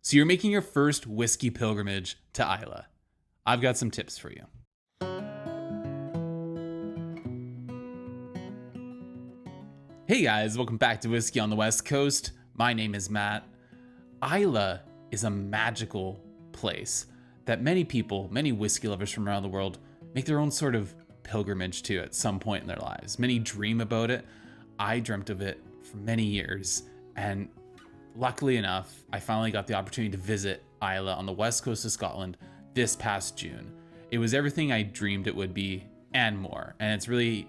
So you're making your first whiskey pilgrimage to Islay. I've got some tips for you. Hey guys, welcome back to Whiskey on the West Coast. My name is Matt. Islay is a magical place that many people, many whiskey lovers from around the world, make their own sort of pilgrimage to at some point in their lives. Many dream about it. I dreamt of it for many years, and luckily enough, I finally got the opportunity to visit Islay on the west coast of Scotland this past June. It was everything I dreamed it would be and more, and it's really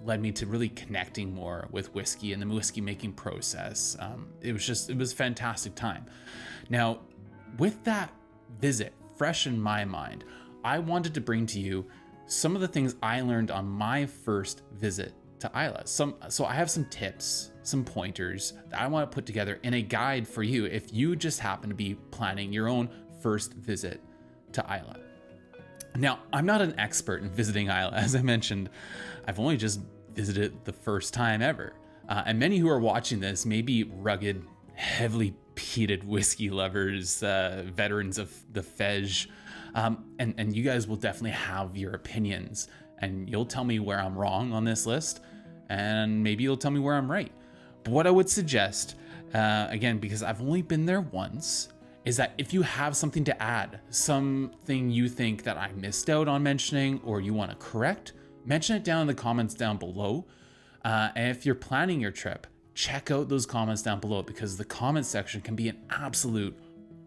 led me to really connecting more with whiskey and the whiskey making process. It was a fantastic time. Now, with that visit fresh in my mind, I wanted to bring to you some of the things I learned on my first visit to Islay. So I have some tips, some pointers that I want to put together in a guide for you if you just happen to be planning your own first visit to Islay. Now, I'm not an expert in visiting Islay. As I mentioned, I've only just visited the first time ever. And many who are watching this may be rugged, heavily peated whiskey lovers, veterans of the Fej. And you guys will definitely have your opinions, and you'll tell me where I'm wrong on this list, and maybe you'll tell me where I'm right. But what I would suggest, again, because I've only been there once, is that if you have something to add, something you think that I missed out on mentioning or you want to correct, mention it down in the comments down below. And if you're planning your trip, check out those comments down below, because the comment section can be an absolute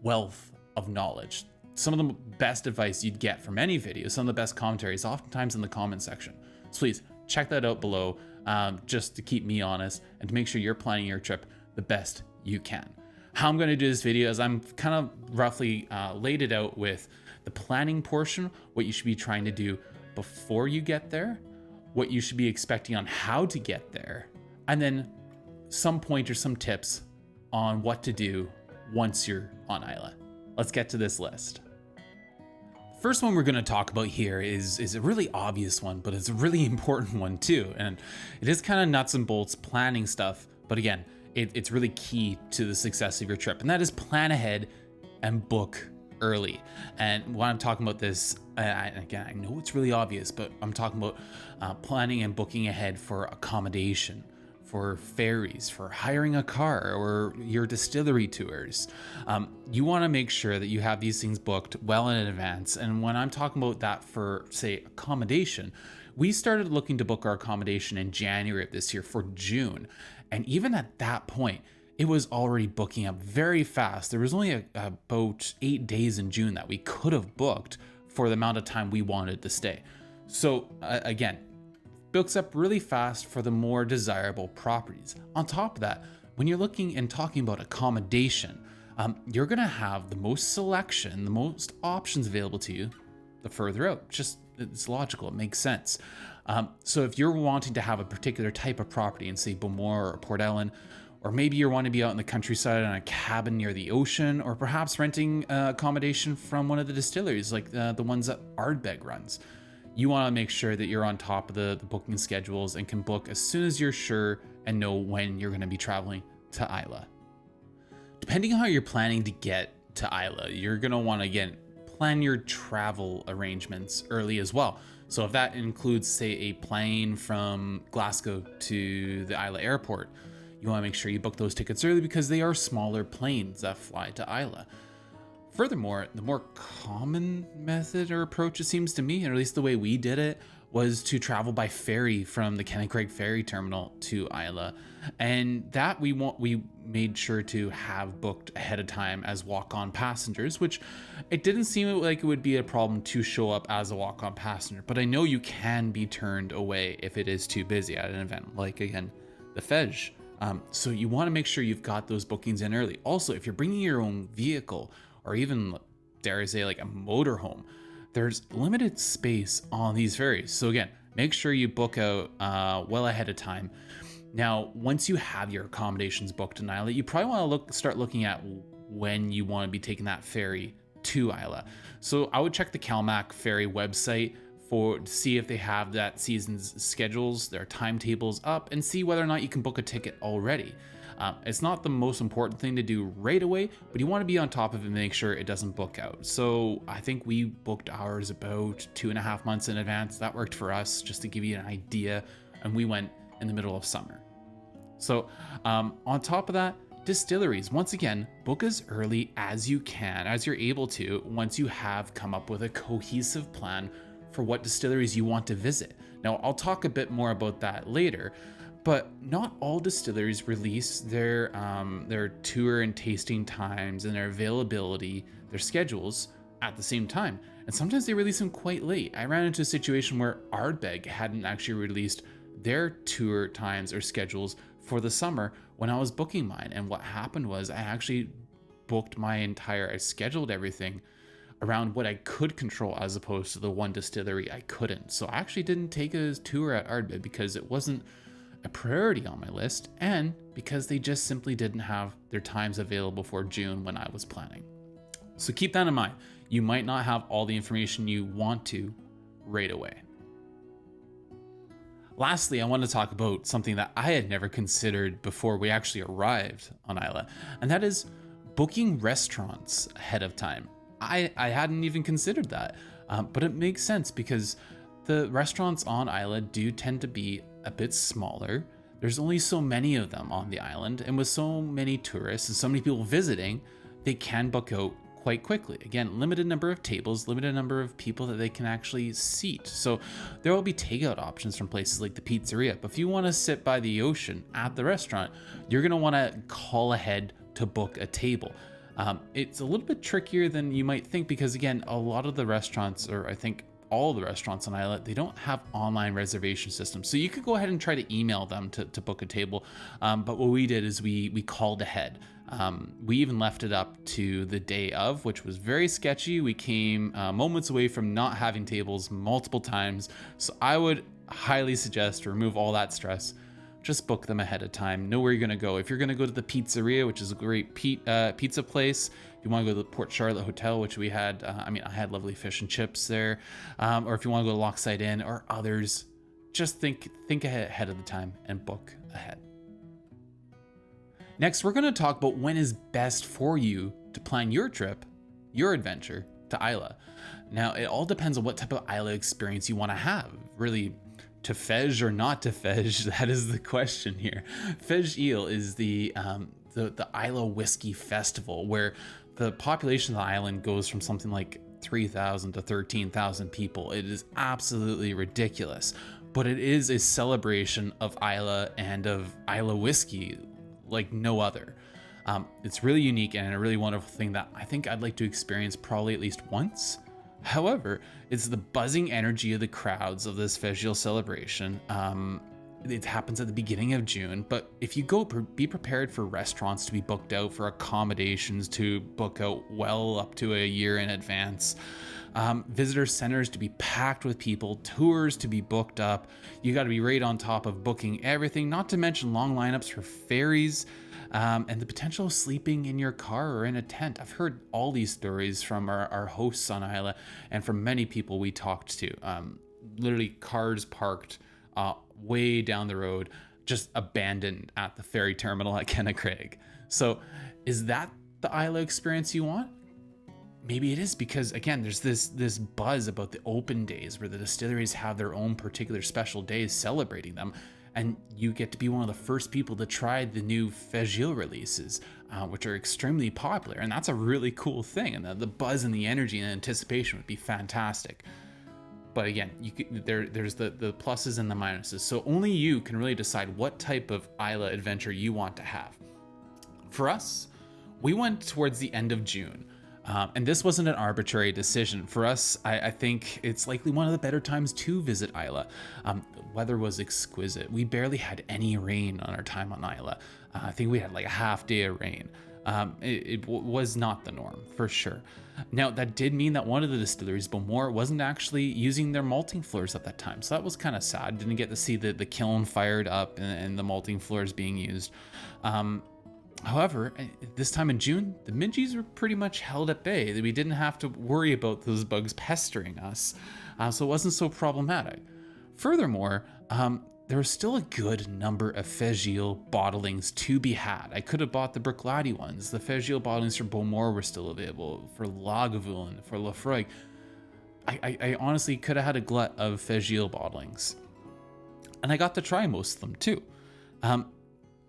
wealth of knowledge. Some of the best advice you'd get from any video, some of the best commentaries, oftentimes in the comment section. So please check that out below, just to keep me honest and to make sure you're planning your trip the best you can. How I'm going to do this video is I'm kind of roughly laid it out with the planning portion, what you should be trying to do before you get there, what you should be expecting on how to get there, and then some pointers, some tips on what to do once you're on Islay. Let's get to this list. First one we're going to talk about here is a really obvious one, but it's a really important one too. And it is kind of nuts and bolts planning stuff, but again, it's really key to the success of your trip, and that is plan ahead and book early. And when I'm talking about this, again, I know it's really obvious, but I'm talking about planning and booking ahead for accommodation, for ferries, for hiring a car, or your distillery tours. You want to make sure that you have these things booked well in advance. And when I'm talking about that for, say, accommodation, we started looking to book our accommodation in January of this year for June. And even at that point, it was already booking up very fast. There was only about 8 days in June that we could have booked for the amount of time we wanted to stay. So again, books up really fast for the more desirable properties. On top of that, when you're looking and talking about accommodation, you're gonna have the most selection, the most options available to you the further out. Just, it's logical, it makes sense. So if you're wanting to have a particular type of property in, say, Bowmore or Port Ellen, or maybe you're wanting to be out in the countryside on a cabin near the ocean, or perhaps renting accommodation from one of the distilleries, like the ones that Ardbeg runs, you want to make sure that you're on top of the booking schedules and can book as soon as you're sure and know when you're going to be traveling to Islay. Depending on how you're planning to get to Islay, you're going to want to, again, plan your travel arrangements early as well. So if that includes, say, a plane from Glasgow to the Islay airport, you want to make sure you book those tickets early, because they are smaller planes that fly to Islay. Furthermore, the more common method or approach, it seems to me, or at least the way we did it, was to travel by ferry from the Kennancraig ferry terminal to Islay. And that we made sure to have booked ahead of time as walk-on passengers, which it didn't seem like it would be a problem to show up as a walk-on passenger. But I know you can be turned away if it is too busy at an event, like, again, the Fej. So you want to make sure you've got those bookings in early. Also, if you're bringing your own vehicle, or even, dare I say, like a motorhome, there's limited space on these ferries. So again, make sure you book out well ahead of time. Now, once you have your accommodations booked in Islay, you probably want to start looking at when you want to be taking that ferry to Islay. So I would check the Calmac ferry website to see if they have that season's schedules, their timetables up, and see whether or not you can book a ticket already. It's not the most important thing to do right away, but you want to be on top of it and make sure it doesn't book out. So I think we booked ours about 2.5 months in advance. That worked for us, just to give you an idea. And we went in the middle of summer. So on top of that, distilleries, once again, book as early as you can, as you're able to, once you have come up with a cohesive plan for what distilleries you want to visit. Now, I'll talk a bit more about that later, but not all distilleries release their tour and tasting times and their availability, their schedules at the same time. And sometimes they release them quite late. I ran into a situation where Ardbeg hadn't actually released their tour times or schedules for the summer when I was booking mine. And what happened was I actually booked I scheduled everything around what I could control as opposed to the one distillery I couldn't. So I actually didn't take a tour at Ardbeg because it wasn't a priority on my list, and because they just simply didn't have their times available for June when I was planning. So keep that in mind. You might not have all the information you want to right away. Lastly, I want to talk about something that I had never considered before we actually arrived on Islay, and that is booking restaurants ahead of time. I hadn't even considered that, but it makes sense because the restaurants on Islay do tend to be a bit smaller. There's only so many of them on the island, and with so many tourists and so many people visiting, they can book out quite quickly. Again, limited number of tables, limited number of people that they can actually seat. So there will be takeout options from places like the pizzeria. But if you want to sit by the ocean at the restaurant, you're going to want to call ahead to book a table. It's a little bit trickier than you might think because, again, a lot of the restaurants, or I think all the restaurants on Islay, they don't have online reservation systems. So you could go ahead and try to email them to book a table. But what we did is we called ahead. We even left it up to the day of, which was very sketchy. We came moments away from not having tables multiple times. So I would highly suggest to remove all that stress. Just book them ahead of time. Know where you're going to go. If you're going to go to the pizzeria, which is a great pizza place, if you want to go to the Port Charlotte Hotel, which we had, I had lovely fish and chips there. Or if you want to go to Lochside Inn or others, just think ahead of the time and book ahead. Next, we're going to talk about when is best for you to plan your trip, your adventure to Islay. Now, it all depends on what type of Islay experience you want to have. Really, to fej or not to fej, that is the question here. Fej Eel is the Islay Whisky Festival, where the population of the island goes from something like 3,000 to 13,000 people. It is absolutely ridiculous, but it is a celebration of Islay and of Islay whiskey like no other. It's really unique and a really wonderful thing that I think I'd like to experience probably at least once. However, it's the buzzing energy of the crowds of this Fej Eel celebration. It happens at the beginning of June, but if you go, be prepared for restaurants to be booked out, for accommodations to book out well up to a year in advance, visitor centers to be packed with people, tours to be booked up. You got to be right on top of booking everything, not to mention long lineups for ferries, and the potential of sleeping in your car or in a tent. I've heard all these stories from our hosts on Islay and from many people we talked to. Literally cars parked way down the road, just abandoned at the ferry terminal at Kennecraig. So is that the Islay experience you want? Maybe it is, because again, there's this buzz about the open days where the distilleries have their own particular special days celebrating them. And you get to be one of the first people to try the new Fej Eel releases, which are extremely popular. And that's a really cool thing. And the buzz and the energy and anticipation would be fantastic. But again, there's the pluses and the minuses. So only you can really decide what type of Islay adventure you want to have. For us, we went towards the end of June. And this wasn't an arbitrary decision. For us, I think it's likely one of the better times to visit Islay. The weather was exquisite. We barely had any rain on our time on Islay. I think we had like a half day of rain. It was not the norm, for sure. Now, that did mean that one of the distilleries, Bowmore, wasn't actually using their malting floors at that time. So that was kind of sad. Didn't get to see the kiln fired up and the malting floors being used. However, this time in June, the Midgies were pretty much held at bay. We didn't have to worry about those bugs pestering us, so it wasn't so problematic. Furthermore, there was still a good number of Fégile bottlings to be had. I could have bought the Bruichladdich ones. The Fégile bottlings for Bowmore were still available, for Lagavulin, for Laphroaig. I honestly could have had a glut of Fégile bottlings. And I got to try most of them too.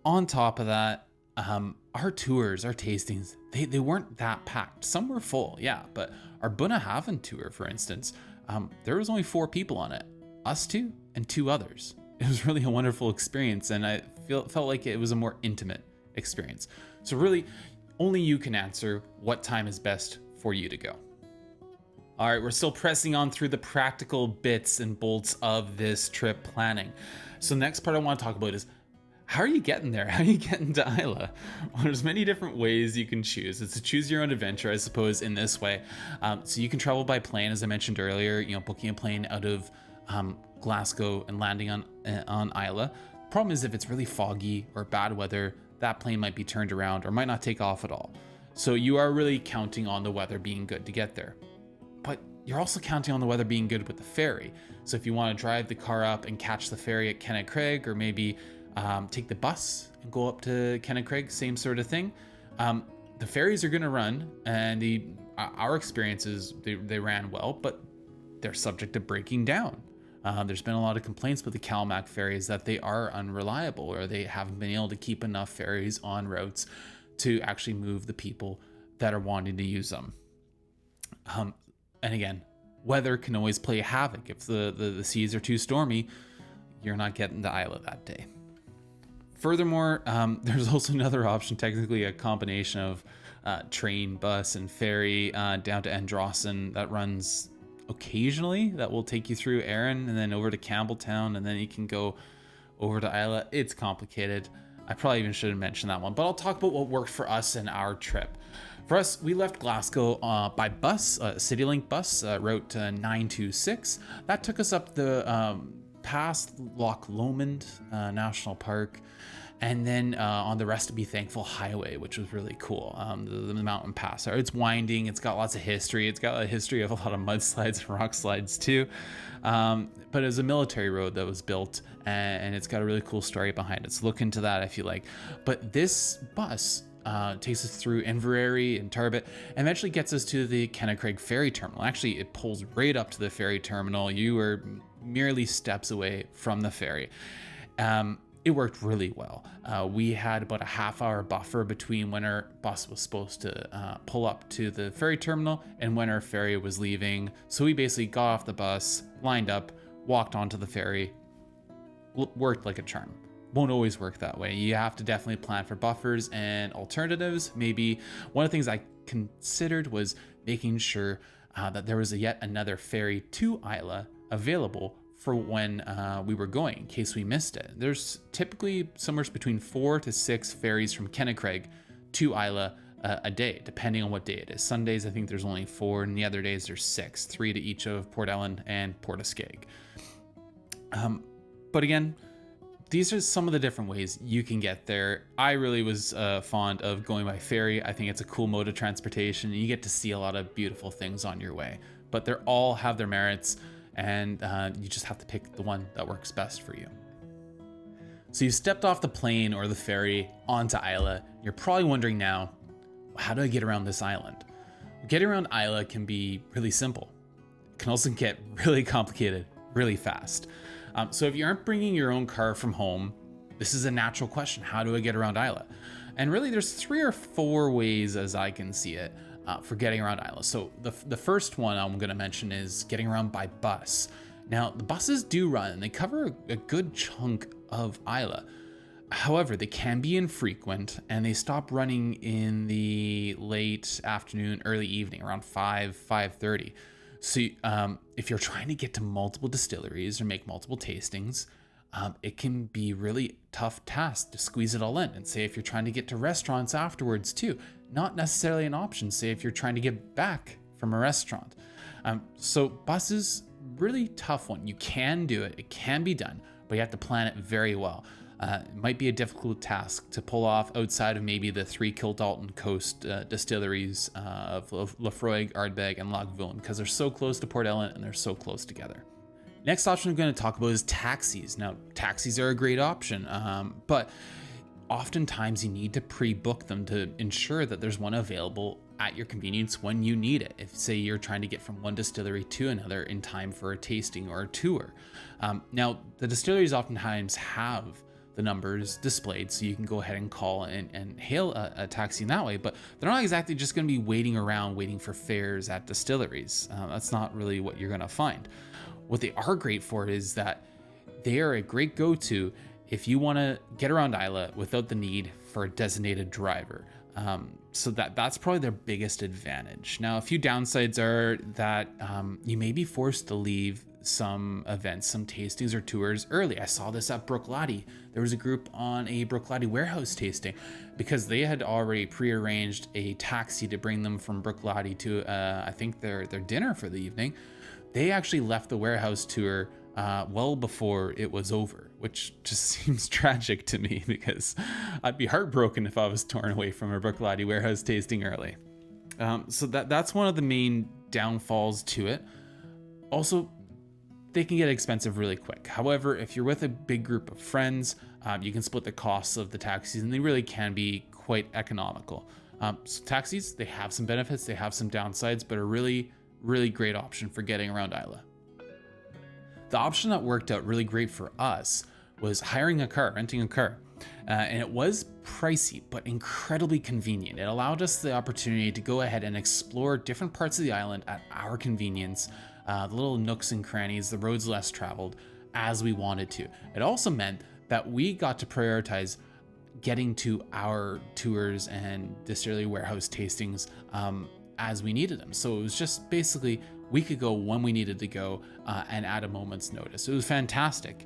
On top of that, our tours, our tastings, they weren't that packed. Some were full, yeah, but our Bunnahabhain tour, for instance, there was only 4 people on it. Us 2 and 2 others. It was really a wonderful experience, and I felt like it was a more intimate experience. So really, only you can answer what time is best for you to go. All right, we're still pressing on through the practical bits and bolts of this trip planning. So the next part I want to talk about is, how are you getting there? How are you getting to Islay? Well, there's many different ways you can choose. It's a choose your own adventure, I suppose, in this way. So you can travel by plane, as I mentioned earlier, booking a plane out of Glasgow and landing on Islay. Problem is, if it's really foggy or bad weather, that plane might be turned around or might not take off at all. So you are really counting on the weather being good to get there. But you're also counting on the weather being good with the ferry. So if you want to drive the car up and catch the ferry at Kilchoman, or maybe take the bus and go up to Kilchoman, same sort of thing. The ferries are going to run, and our experiences, they ran well, but they're subject to breaking down. There's been a lot of complaints with the Kilchoman ferries that they are unreliable, or they haven't been able to keep enough ferries on routes to actually move the people that are wanting to use them. And again, weather can always play havoc. If the seas are too stormy, you're not getting to Islay that day. Furthermore, there's also another option, technically a combination of train, bus, and ferry down to Ardnahoe that runs occasionally, that will take you through Arran and then over to Campbelltown, and then you can go over to Islay. It's complicated. I probably even shouldn't mention that one, but I'll talk about what worked for us in our trip. For us, we left Glasgow by bus, CityLink bus, route 926. That took us up the past Loch Lomond National Park, and then on the Rest to Be Thankful Highway, which was really cool. The mountain pass. It's winding. It's got lots of history. It's got a history of a lot of mudslides and rock slides too. But it was a military road that was built, and it's got a really cool story behind it. So look into that if you like. But this bus takes us through Inverary and Tarbet, and eventually gets us to the Kilchoman ferry terminal. Actually, it pulls right up to the ferry terminal. You are merely steps away from the ferry. It worked really well. We had about a half-hour buffer between when our bus was supposed to pull up to the ferry terminal and when our ferry was leaving. So we basically got off the bus, lined up, walked onto the ferry. Worked like a charm. Won't always work that way. You have to definitely plan for buffers and alternatives. Maybe one of the things I considered was making sure that there was yet another ferry to Islay available for when we were going, in case we missed it. There's typically somewhere between 4 to 6 ferries from Kilchoman to Islay a day, depending on what day it is. Sundays, I think there's only 4, and the other days there's 6, 3 to each of Port Ellen and Portaskeg. But again, these are some of the different ways you can get there. I really was fond of going by ferry. I think it's a cool mode of transportation, and you get to see a lot of beautiful things on your way. But they all have their merits, and you just have to pick the one that works best for you. So you stepped off the plane or the ferry onto Islay. You're probably wondering now, how do I get around this island? Getting around Islay can be really simple. It can also get really complicated really fast. So if you aren't bringing your own car from home, this is a natural question. How do I get around Islay? And really there's 3 or 4 ways, as I can see it, for getting around Islay. So the first one I'm going to mention is getting around by bus. Now the buses do run, and they cover a good chunk of Islay. However, they can be infrequent, and they stop running in the late afternoon, early evening, around 5:30. So if you're trying to get to multiple distilleries or make multiple tastings, it can be really tough task to squeeze it all in. And say if you're trying to get to restaurants afterwards too, not necessarily an option. Say if you're trying to get back from a restaurant. So buses, really tough one. You can do it. It can be done, but you have to plan it very well. It might be a difficult task to pull off outside of maybe the 3 Kildalton coast distilleries of Laphroaig, Ardbeg, and Lagavulin, because they're so close to Port Ellen and they're so close together. Next option I'm going to talk about is taxis. Now, taxis are a great option, but oftentimes you need to pre-book them to ensure that there's one available at your convenience when you need it. If, say, you're trying to get from one distillery to another in time for a tasting or a tour. Now, the distilleries oftentimes have the numbers displayed, so you can go ahead and call and hail a taxi in that way, but they're not exactly just going to be waiting around waiting for fares at distilleries. That's not really what you're going to find. What they are great for is that they are a great go-to if you want to get around Islay without the need for a designated driver. So that's probably their biggest advantage. Now, a few downsides are that you may be forced to leave some events, some tastings or tours early. I saw this at Bruichladdich. There was a group on a Bruichladdich warehouse tasting because they had already prearranged a taxi to bring them from Bruichladdich to I think their dinner for the evening. They actually left the warehouse tour well before it was over, which just seems tragic to me because I'd be heartbroken if I was torn away from a Bruichladdich warehouse tasting early. So that's one of the main downfalls to it. Also, they can get expensive really quick. However, if you're with a big group of friends, you can split the costs of the taxis and they really can be quite economical. So taxis, they have some benefits, they have some downsides, but a really, really great option for getting around Islay. The option that worked out really great for us was hiring a car, renting a car. And it was pricey, but incredibly convenient. It allowed us the opportunity to go ahead and explore different parts of the island at our convenience, the little nooks and crannies, the roads less traveled, as we wanted to. It also meant that we got to prioritize getting to our tours and distillery warehouse tastings as we needed them. So it was just basically we could go when we needed to go and at a moment's notice. It was fantastic.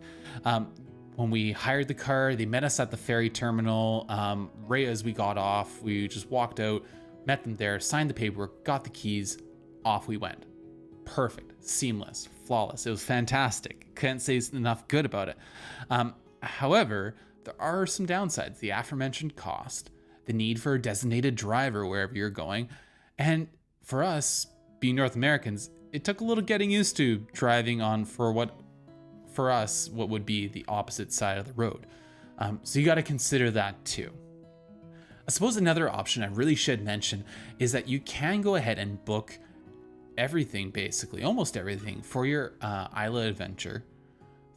When we hired the car, they met us at the ferry terminal. Right as we got off, we just walked out, met them there, signed the paperwork, got the keys, off we went. Perfect, seamless, flawless. It was fantastic. Couldn't say enough good about it. However, there are some downsides. The aforementioned cost, the need for a designated driver wherever you're going, and for us, being North Americans, it took a little getting used to driving on what would be the opposite side of the road. So you got to consider that too. I suppose another option I really should mention is that you can go ahead and book everything, basically, almost everything for your Islay adventure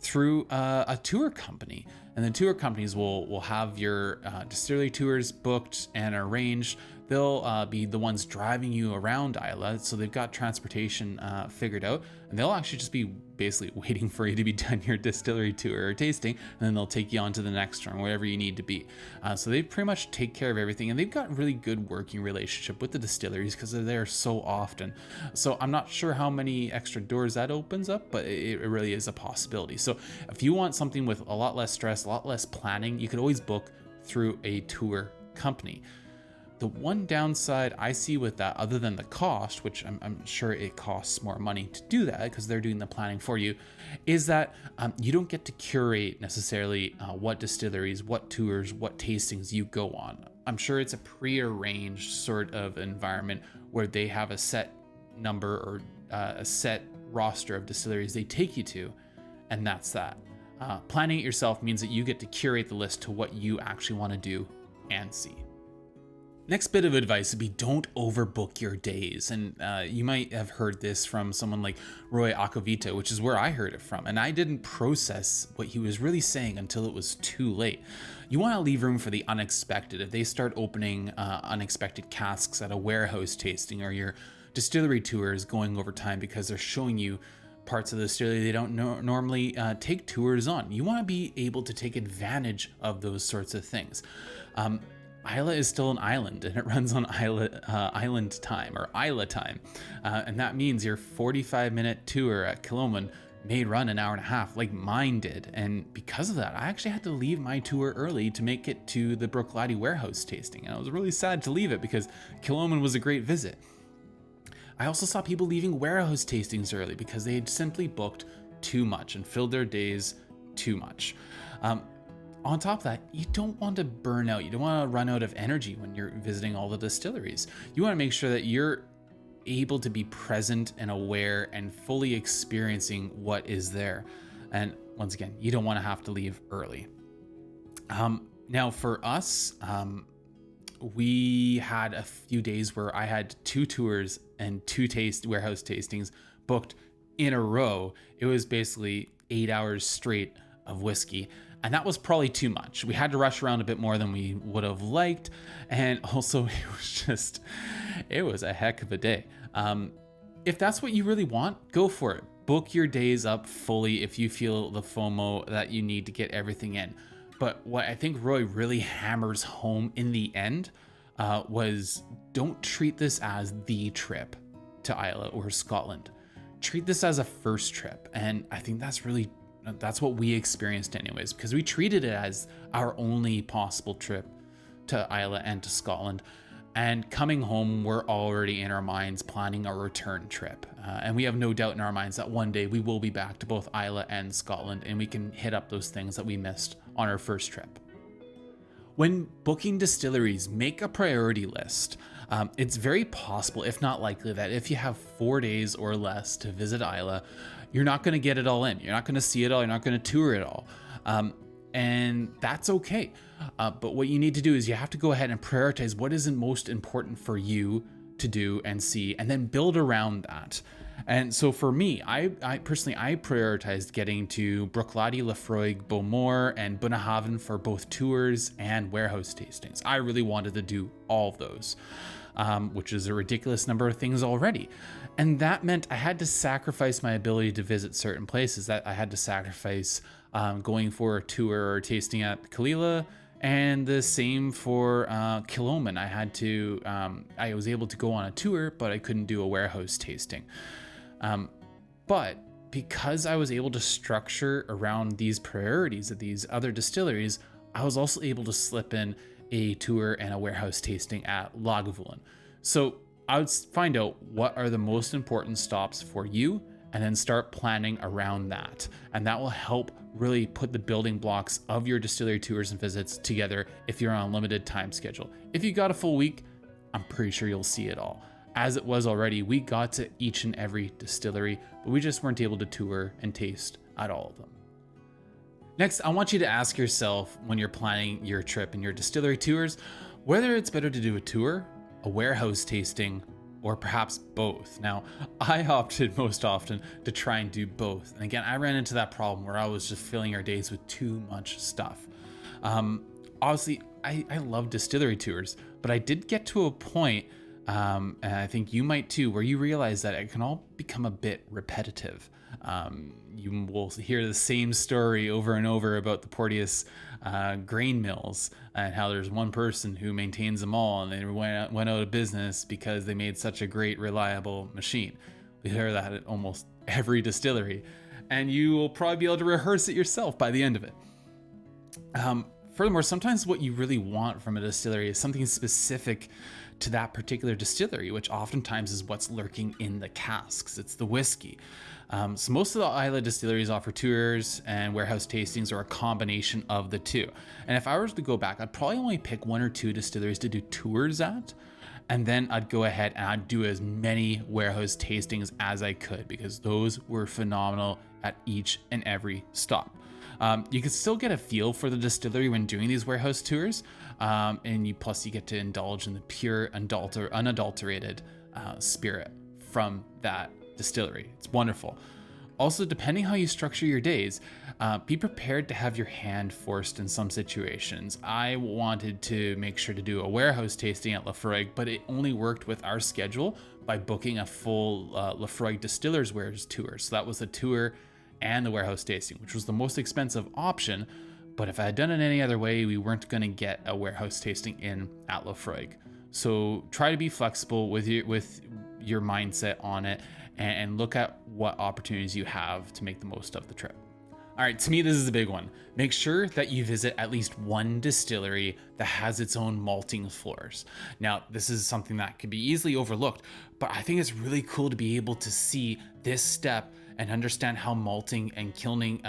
through a tour company. And the tour companies will have your distillery tours booked and arranged. They'll be the ones driving you around Islay, so they've got transportation figured out, and they'll actually just be basically waiting for you to be done your distillery tour or tasting, and then they'll take you on to the next one, wherever you need to be. So they pretty much take care of everything, and they've got really good working relationship with the distilleries because they're there so often. So I'm not sure how many extra doors that opens up, but it really is a possibility. So if you want something with a lot less stress, a lot less planning, you could always book through a tour company. The one downside I see with that, other than the cost, which I'm sure it costs more money to do that because they're doing the planning for you, is that you don't get to curate necessarily what distilleries, what tours, what tastings you go on. I'm sure it's a pre-arranged sort of environment where they have a set number or a set roster of distilleries they take you to, and that's that. Planning it yourself means that you get to curate the list to what you actually want to do and see. Next bit of advice would be don't overbook your days. And you might have heard this from someone like Roy Acovita, which is where I heard it from. And I didn't process what he was really saying until it was too late. You want to leave room for the unexpected. If they start opening unexpected casks at a warehouse tasting, or your distillery tour is going over time because they're showing you parts of the distillery they don't normally take tours on, you want to be able to take advantage of those sorts of things. Islay is still an island, and it runs on island time, or Islay time. And that means your 45-minute tour at Kilchoman may run an hour and a half, like mine did. And because of that, I actually had to leave my tour early to make it to the Bruichladdich warehouse tasting. And I was really sad to leave it because Kilchoman was a great visit. I also saw people leaving warehouse tastings early because they had simply booked too much and filled their days too much. On top of that, you don't want to burn out. You don't want to run out of energy when you're visiting all the distilleries. You want to make sure that you're able to be present and aware and fully experiencing what is there. And once again, you don't want to have to leave early. Now for us, we had a few days where I had 2 tours and 2 warehouse tastings booked in a row. It was basically 8 hours straight of whiskey. And that was probably too much. We had to rush around a bit more than we would have liked. And also it was a heck of a day. If that's what you really want, go for it. Book your days up fully if you feel the FOMO that you need to get everything in. But what I think Roy really hammers home in the end was don't treat this as the trip to Islay or Scotland. Treat this as a first trip. And I think that's what we experienced anyways, because we treated it as our only possible trip to Islay and to Scotland. And coming home, we're already in our minds planning a return trip. And we have no doubt in our minds that one day we will be back to both Islay and Scotland, and we can hit up those things that we missed on our first trip. When booking distilleries, make a priority list. It's very possible, if not likely, that if you have 4 days or less to visit Islay, you're not going to get it all in. You're not going to see it all. You're not going to tour it all. And that's okay. But what you need to do is you have to go ahead and prioritize what is most important for you to do and see, and then build around that. And so for me, I personally prioritized getting to Bruichladdich, Laphroaig, Bowmore, and Bunnahabhain for both tours and warehouse tastings. I really wanted to do all of those, which is a ridiculous number of things already. And that meant I had to sacrifice my ability to visit certain places. That I had to sacrifice going for a tour or tasting at Kilchoman, and the same for Kilchoman. I was able to go on a tour, but I couldn't do a warehouse tasting. But because I was able to structure around these priorities of these other distilleries, I was also able to slip in a tour and a warehouse tasting at Lagavulin. So I would find out what are the most important stops for you and then start planning around that. And that will help really put the building blocks of your distillery tours and visits together if you're on a limited time schedule. If you got a full week, I'm pretty sure you'll see it all. As it was already, we got to each and every distillery, but we just weren't able to tour and taste at all of them. Next, I want you to ask yourself when you're planning your trip and your distillery tours, whether it's better to do a tour, a warehouse tasting, or perhaps both. Now, I opted most often to try and do both. And again, I ran into that problem where I was just filling our days with too much stuff. Obviously, I love distillery tours, but I did get to a point, and I think you might too, where you realize that it can all become a bit repetitive. You will hear the same story over and over about the Porteous grain mills and how there's one person who maintains them all, and they went out of business because they made such a great, reliable machine. We hear that at almost every distillery, and you will probably be able to rehearse it yourself by the end of it. Furthermore, sometimes what you really want from a distillery is something specific to that particular distillery, which oftentimes is what's lurking in the casks. It's the whiskey. So most of the Islay distilleries offer tours and warehouse tastings, or a combination of the two. And if I was to go back, I'd probably only pick 1 or 2 distilleries to do tours at, and then I'd go ahead and I'd do as many warehouse tastings as I could, because those were phenomenal at each and every stop. You can still get a feel for the distillery when doing these warehouse tours, and you get to indulge in the pure, unadulterated spirit from that distillery. It's wonderful. Also, depending how you structure your days, be prepared to have your hand forced in some situations. I wanted to make sure to do a warehouse tasting at Laphroaig, but it only worked with our schedule by booking a full Laphroaig Distillers Wares tour. So that was the tour and the warehouse tasting, which was the most expensive option. But if I had done it any other way, we weren't going to get a warehouse tasting in at Laphroaig. So try to be flexible with your mindset on it, and look at what opportunities you have to make the most of the trip. All right, to me, this is a big one. Make sure that you visit at least one distillery that has its own malting floors. Now, this is something that could be easily overlooked, but I think it's really cool to be able to see this step and understand how malting and kilning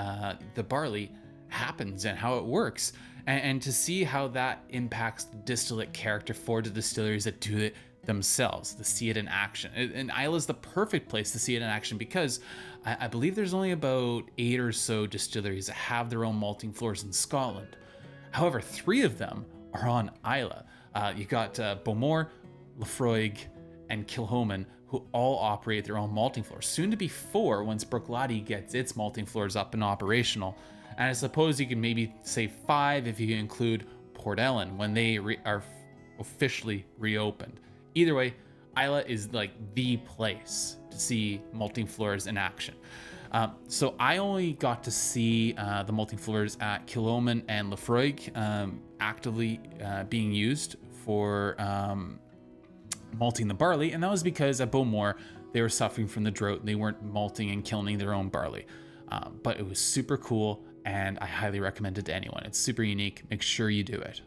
the barley happens and how it works, and to see how that impacts the distillate character for the distilleries that do it themselves, to see it in action. And Islay's the perfect place to see it in action because I believe there's only about 8 or so distilleries that have their own malting floors in Scotland. However, 3 of them are on Islay. You got Bowmore, Laphroaig, and Kilchoman, who all operate their own malting floors. Soon to be 4 once Bruichladdich gets its malting floors up and operational. And I suppose you can maybe say 5 if you include Port Ellen when they are officially reopened. Either way, Islay is like the place to see malting floors in action. So I only got to see the malting floors at Kilchoman and Laphroaig actively being used for malting the barley, and that was because at Bowmore they were suffering from the drought and they weren't malting and kilning their own barley. But it was super cool, and I highly recommend it to anyone. It's super unique. Make sure you do it.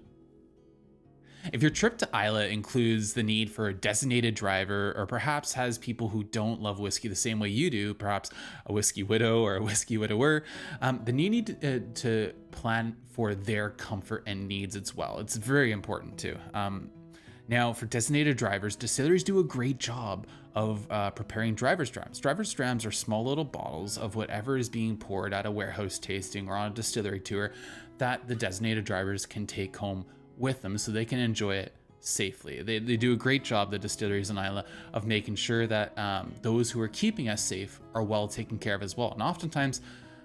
If your trip to Islay includes the need for a designated driver, or perhaps has people who don't love whiskey the same way you do, perhaps a whiskey widow or a whiskey widower, then you need to plan for their comfort and needs as well. It's very important too. Now, for designated drivers, distilleries do a great job of preparing driver's drams. Driver's drams are small little bottles of whatever is being poured at a warehouse tasting or on a distillery tour that the designated drivers can take home with them so they can enjoy it safely. They do a great job, the distilleries in Islay, of making sure that those who are keeping us safe are well taken care of as well. And oftentimes,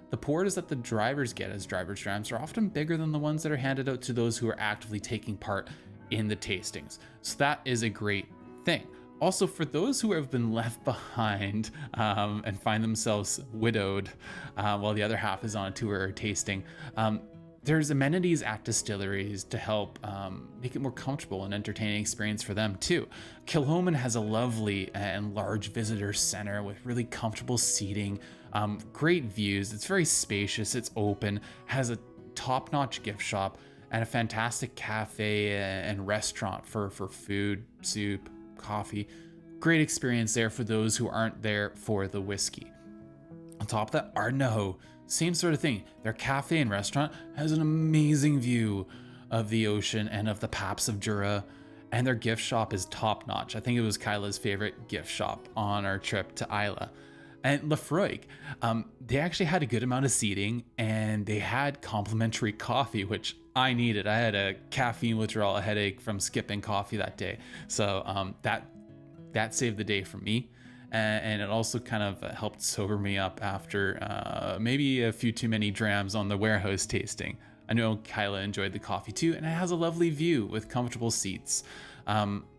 the pours that the drivers get as driver's drams are often bigger than the ones that are handed out to those who are actively taking part in the tastings. So that is a great thing. Also, for those who have been left behind and find themselves widowed while the other half is on a tour or tasting, there's amenities at distilleries to help make it more comfortable and entertaining experience for them too. Kilchoman has a lovely and large visitor center with really comfortable seating, great views. It's very spacious, it's open, has a top-notch gift shop, and a fantastic cafe and restaurant for food, soup, coffee. Great experience there for those who aren't there for the whiskey. On top of that, Ardnahoe, same sort of thing. Their cafe and restaurant has an amazing view of the ocean and of the Paps of Jura, and their gift shop is top notch. I think it was Kyla's favorite gift shop on our trip to Islay. And Laphroaig, they actually had a good amount of seating, and they had complimentary coffee, which I needed. I had a caffeine withdrawal, a headache from skipping coffee that day. So that saved the day for me. And it also kind of helped sober me up after maybe a few too many drams on the warehouse tasting. I know Kyla enjoyed the coffee too, and it has a lovely view with comfortable seats.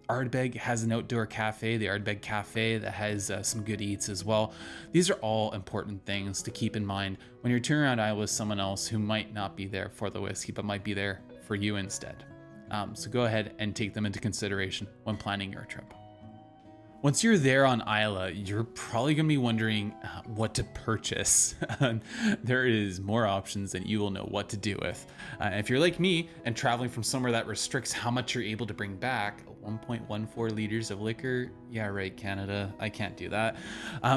Ardbeg has an outdoor cafe, the Ardbeg Cafe, that has some good eats as well. These are all important things to keep in mind when you're touring around Islay with someone else who might not be there for the whiskey, but might be there for you instead. So go ahead and take them into consideration when planning your trip. Once you're there on Islay, you're probably going to be wondering what to purchase. There is more options than you will know what to do with. If you're like me and traveling from somewhere that restricts how much you're able to bring back, 1.14 liters of liquor, yeah right, Canada, I can't do that,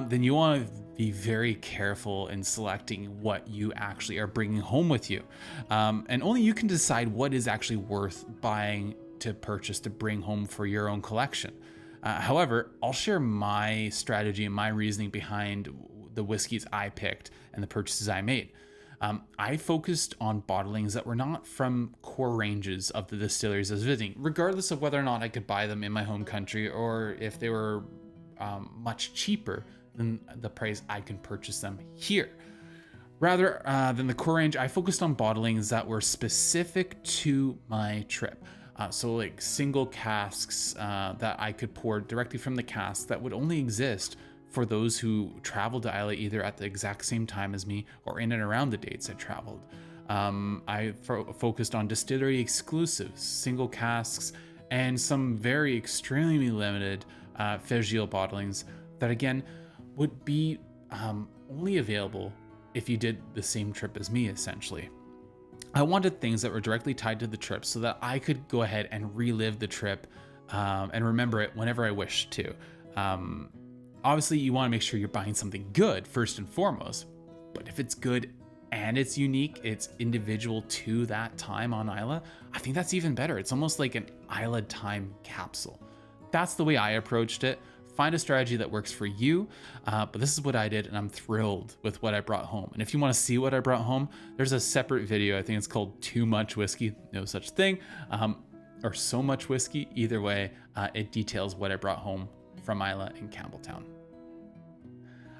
then you want to be very careful in selecting what you actually are bringing home with you. And only you can decide what is actually worth buying to purchase to bring home for your own collection. However, I'll share my strategy and my reasoning behind the whiskeys I picked and the purchases I made. I focused on bottlings that were not from core ranges of the distilleries I was visiting, regardless of whether or not I could buy them in my home country or if they were much cheaper than the price I can purchase them here. Rather than the core range, I focused on bottlings that were specific to my trip. So like single casks that I could pour directly from the cask that would only exist for those who traveled to Islay either at the exact same time as me or in and around the dates I traveled. I focused on distillery exclusives, single casks, and some very extremely limited Fegil bottlings that again would be only available if you did the same trip as me essentially. I wanted things that were directly tied to the trip so that I could go ahead and relive the trip and remember it whenever I wished to. Obviously, you want to make sure you're buying something good first and foremost, but if it's good and it's unique, it's individual to that time on Islay, I think that's even better. It's almost like an Islay time capsule. That's the way I approached it. Find a strategy that works for you, but this is what I did, and I'm thrilled with what I brought home. And if you want to see what I brought home, there's a separate video. I think it's called Too Much Whiskey, no such thing, or So Much Whiskey. Either way, it details what I brought home from Islay and Campbelltown.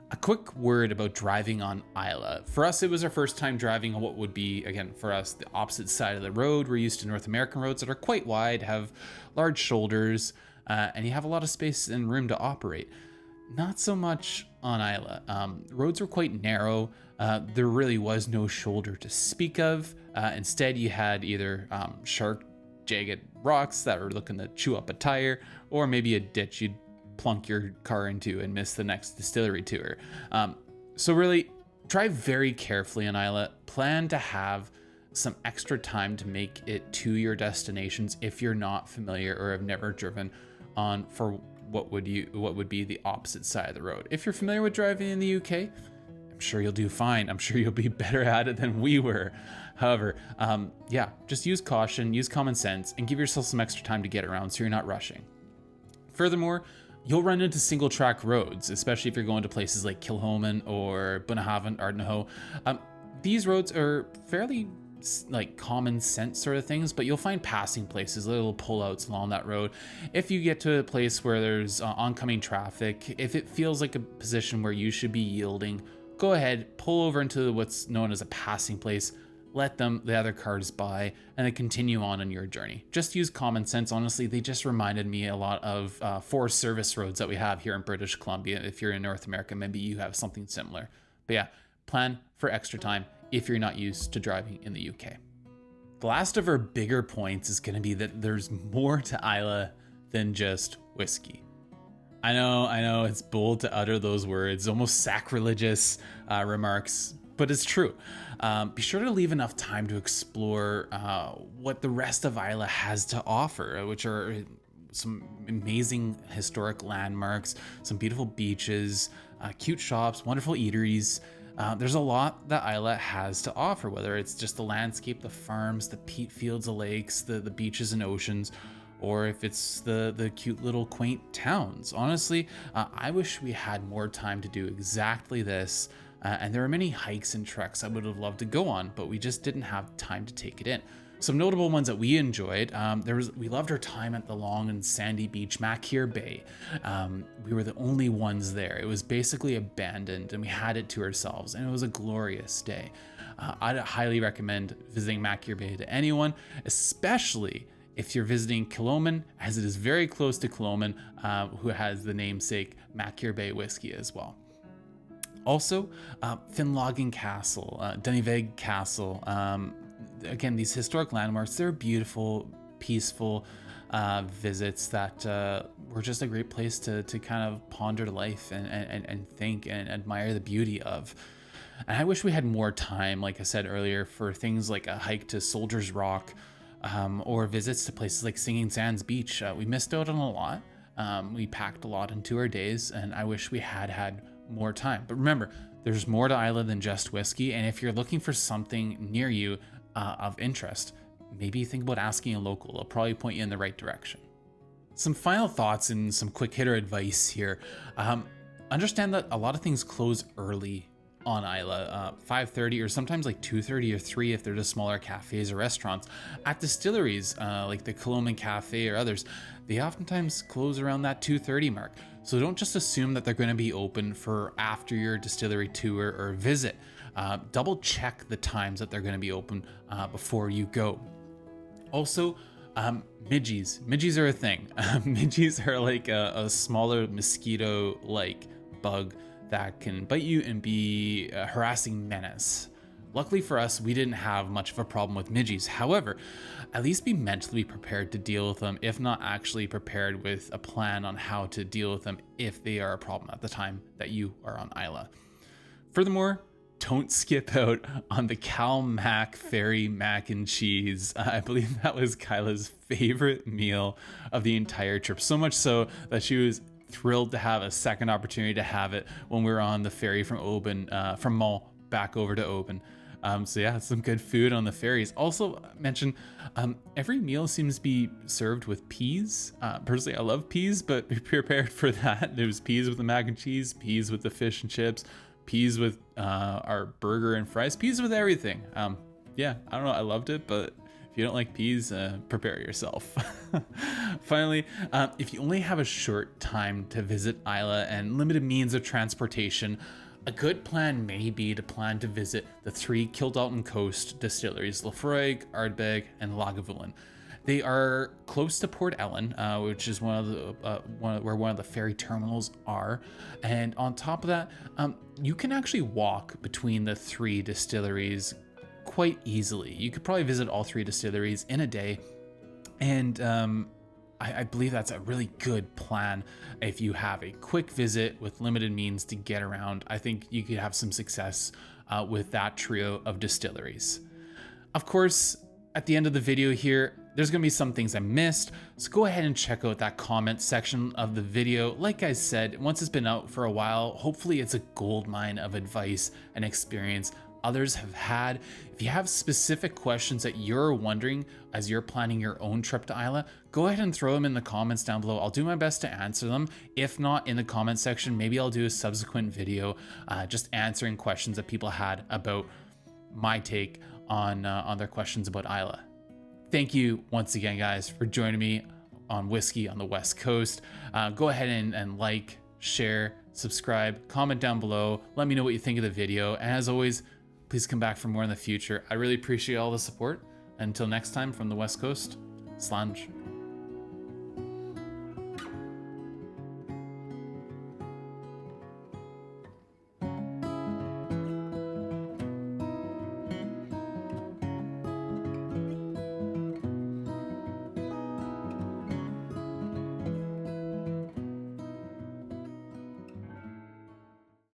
A quick word about driving on Islay. For us, it was our first time driving on what would be, again, for us, the opposite side of the road. We're used to North American roads that are quite wide, have large shoulders, and you have a lot of space and room to operate. Not so much on Islay. Roads were quite narrow. There really was no shoulder to speak of. Instead, you had either sharp, jagged rocks that were looking to chew up a tire, or maybe a ditch you'd plunk your car into and miss the next distillery tour. So really, drive very carefully on Islay. Plan to have some extra time to make it to your destinations if you're not familiar or have never driven on for what would be the opposite side of the road. If you're familiar with driving in the UK, I'm sure you'll do fine. I'm sure you'll be better at it than we were. However, yeah, just use caution, use common sense, and give yourself some extra time to get around so you're not rushing. Furthermore, you'll run into single track roads, especially if you're going to places like Kilchoman or Bunnahabhain, Ardnahoe. These roads are fairly like common sense sort of things, but you'll find passing places, little pullouts along that road. If you get to a place where there's oncoming traffic, if it feels like a position where you should be yielding, go ahead, pull over into what's known as a passing place, let the other cars by, and then continue on your journey. Just use common sense. Honestly, they just reminded me a lot of forest service roads that we have here in British Columbia. If you're in North America, maybe you have something similar. But yeah, plan for extra time if you're not used to driving in the UK. The last of our bigger points is going to be that there's more to Islay than just whiskey. I know it's bold to utter those words, almost sacrilegious remarks, but it's true. Be sure to leave enough time to explore what the rest of Islay has to offer, which are some amazing historic landmarks, some beautiful beaches, cute shops, wonderful eateries. There's a lot that Islay has to offer, whether it's just the landscape, the farms, the peat fields, the lakes, the beaches and oceans, or if it's the cute little quaint towns. Honestly, I wish we had more time to do exactly this. And there are many hikes and treks I would have loved to go on, but we just didn't have time to take it in. Some notable ones that we enjoyed, we loved our time at the long and sandy beach, Machier Bay. We were the only ones there. It was basically abandoned and we had it to ourselves, and it was a glorious day. I'd highly recommend visiting Machier Bay to anyone, especially if you're visiting Kilchoman, as it is very close to Kilchoman, who has the namesake Machier Bay whiskey as well. Also, Finlogging Castle, Duniveg Castle. Again, these historic landmarks, they're beautiful, peaceful visits that were just a great place to kind of ponder life and think and admire the beauty of. And I wish we had more time, like I said earlier, for things like a hike to Soldier's Rock or visits to places like Singing Sands Beach. We missed out on a lot. We packed a lot into our days, and I wish we had more time. But remember, there's more to Islay than just whiskey, and if you're looking for something near you of interest, maybe think about asking a local. They'll probably point you in the right direction. Some final thoughts and some quick hitter advice here. Understand that a lot of things close early on Islay, 5:30 or sometimes like 2:30 or 3 if they're just smaller cafes or restaurants. At distilleries like the Kilchoman Cafe or others, they oftentimes close around that 2:30 mark. So don't just assume that they're going to be open for after your distillery tour or visit. Double check the times that they're going to be open before you go. Also, midgies. Midgies are a thing. Midgies are like a smaller mosquito-like bug that can bite you and be a harassing menace. Luckily for us, we didn't have much of a problem with midgies. However, at least be mentally prepared to deal with them, if not actually prepared with a plan on how to deal with them if they are a problem at the time that you are on Islay. Furthermore, don't skip out on the Cal Mac Ferry mac and cheese. I believe that was Kyla's favorite meal of the entire trip. So much so that she was thrilled to have a second opportunity to have it when we were on the ferry from Oban, from Mull back over to Oban. So yeah, some good food on the ferries. Also mention, every meal seems to be served with peas. Personally, I love peas, but be prepared for that. There's peas with the mac and cheese, peas with the fish and chips, peas with our burger and fries, peas with everything. Yeah, I don't know, I loved it, but if you don't like peas, prepare yourself. Finally, if you only have a short time to visit Islay and limited means of transportation, a good plan may be to plan to visit the 3 Kildalton Coast distilleries, Laphroaig, Ardbeg, and Lagavulin. They are close to Port Ellen, which is where one of the ferry terminals are. And on top of that, you can actually walk between the 3 distilleries quite easily. You could probably visit all 3 distilleries in a day. And I believe that's a really good plan if you have a quick visit with limited means to get around. I think you could have some success with that trio of distilleries. Of course, at the end of the video here, there's gonna be some things I missed, so go ahead and check out that comment section of the video. Like I said, once it's been out for a while, hopefully it's a goldmine of advice and experience others have had. If you have specific questions that you're wondering as you're planning your own trip to Islay, go ahead and throw them in the comments down below. I'll do my best to answer them. If not in the comment section, maybe I'll do a subsequent video just answering questions that people had about my take on their questions about Islay. Thank you once again, guys, for joining me on Whiskey on the West Coast. Go ahead and like, share, subscribe, comment down below. Let me know what you think of the video. And as always, please come back for more in the future. I really appreciate all the support. Until next time, from the West Coast, Slange.